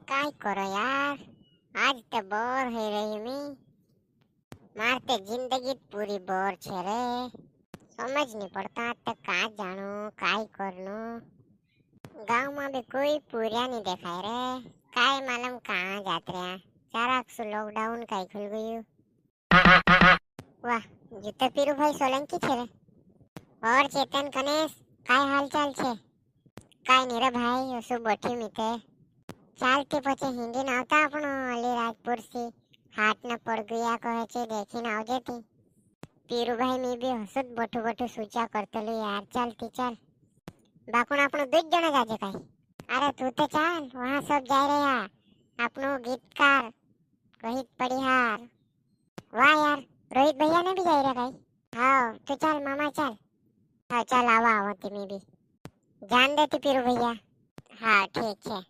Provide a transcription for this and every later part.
काय करो यार, आज तो बोर हो रही मी। मारते जिंदगी पूरी बोर छे रे। समझ नहीं पड़ता तो का जानू काय करनू। गांव में भी कोई पूरा नहीं देखाय रे। काय मालूम कहाँ जात रहे। सारा लॉकडाउन काय खुल गयु। वाह, जीते पीरू भाई सोलंकी छे रे। और चेतन कनेश काय हाल चाल छे। काय नहीं रे भाई, ओसु बैठी मीते चालती पछे हिंदी न आवता आपणो अलीराजपुर से हाथ न पड़ गया कहे छे देखी न आवजे ती। पीरू भाई मी भी हसत बठू बठू सूचा करतेलू यार। चालती चाल बाकुण आपणो 2 जण जाजे काय। अरे तू तो चाल, वहां सब जाय रहा। आपणो गीतकार रोहित पडिहार। वाह यार, रोहित भैया ने भी जाय रहा काय। हां तू चाल मामा चाल। हाँ चल आवा आवती मी भी जान देती पीरू भैया। हाँ ठीक है।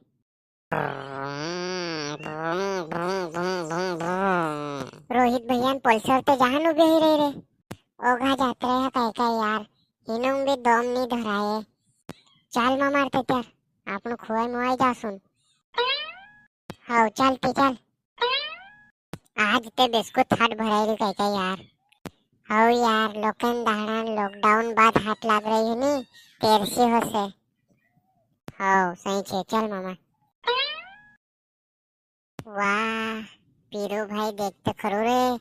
रोहित भैया पल्सर तो जहान उभे ही रही रे। ओघा जात रहे काय काय यार, हिनो भी दम नहीं धराए। चाल मा मारते त्यार आपण खोय मोय जासून। हाव चालते चाल। आज ते बेस्को थाट भरायली काय काय यार। हाव यार, लोकन दाहड़ान लॉकडाउन बाद हाट लाग रही है नी, तेरसी होसे। हाव सही छे, चल मामा। वाह पीरू भाई देखते खरो रे,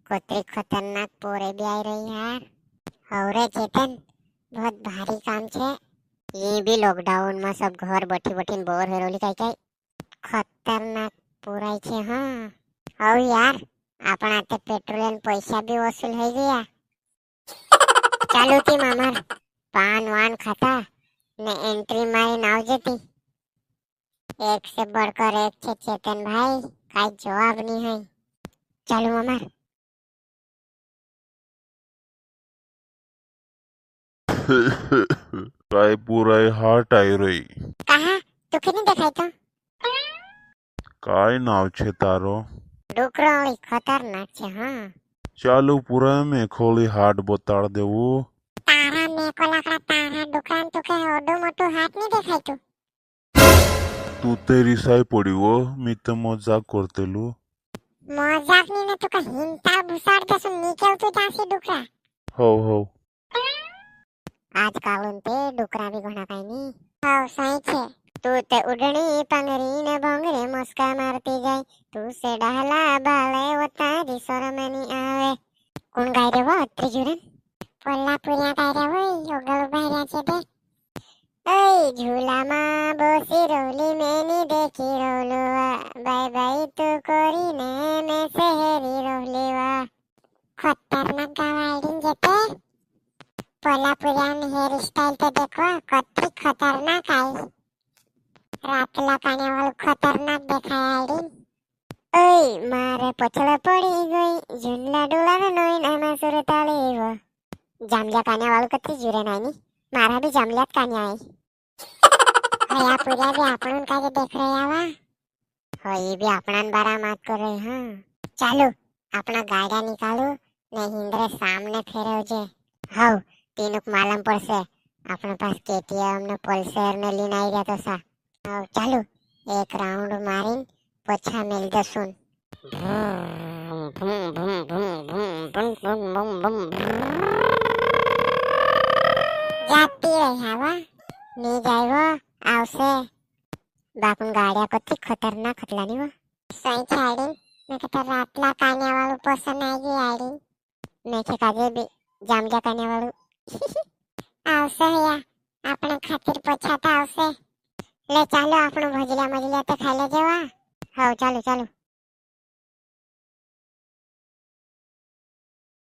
कोतरी खतरनाक पोरे भी आई रही यार। हाउ रे चेतन, बहुत भारी काम छे। ये भी लॉकडाउन में सब घर बैठी बैठी बोर हो रोली काय काय। खतरनाक पोराई छे। हाँ हाउ यार, अपना ते पेट्रोल पैसा भी वसूल हो गया। चालू थी मामर पान वान खाता ने एंट्री मारी नाव जती। एक से बढ़कर एक छे चेतन भाई, काई जवाब नहीं है। चालू मामर। काय पुराय हाट आई रही। कहा तू किनी देखाय तो। काय नाव छे तारो। डुकरावली खतरनाक छे। हाँ चालू पुराय में खोली हाट बताड़ देवू। तारा ने को लाकड़ा तारा दुकान तो के ओडो मोटो हाथ नहीं देखाय तो। तू तेरी साई पड़ी वो, मी तो मजाक करतेलू। मजाक नहीं ने तो का हिंता भुसाड़ दसुन नीचे उतु जासी डुकरा। हो आज कालून ते डुकरा भी घणा काय नी। हाव सही छे। तू ते उडणी पंगरी ने भोंगरे मुस्का मारती जाय। तू से डहला बाले वो तारी शरम नहीं आवे। कोण गाय रे वो त्रिजुरन। कोल्हापुरिया गाय रे वो ओगल बाहरिया छे दे। ऐ झूला मां बोसी रोली मैंने देखी रोलुआ। बाय बाय तू कोरी ने मैं शहरी रोलीवा। खतरनाक गावाडीन जते। कोल्हापुरियान हेयर स्टाइल तो देखो कतरी खतरनाक आई। रातला कान्यावाल खतरनाक देखाय आईडीन। ऐ मारे पछला पड़ी गई झुनला डोलार नोइन आमा सुरताली वो। जामल्या कान्यावाल कतरी जुरे नानी, मारा भी जामल्यात कान्या आई। हया पूरा भी आपन का देख रहे आवा। हो ये भी अपनान बारा मात कर रहे। हाँ चालू अपना गाड़ा निकालो ने हिंद्रे सामने फेरे जे। हाउ तीनुक मालूम पड़से अपने पास केटीएम ने पल्सर ने लीन आई रहा तो सा। हाउ चालू एक राउंड मारीन पछा मेल दसुन। जाती रही हवा नी जायवो आवसे। बापुन गाड्या कती खतरनाक खतलानी वो। सही छे आईडीन, मैं कहता रातला कान्या वालू पसंद आएगी आईडीन। मैं के काजे भी जामजा कान्या वालू। आवसे या अपने खातिर पछाता आवसे। ले चालो आपनो भजला मजला तो खाई ले जेवा। हाउ चालू चालू।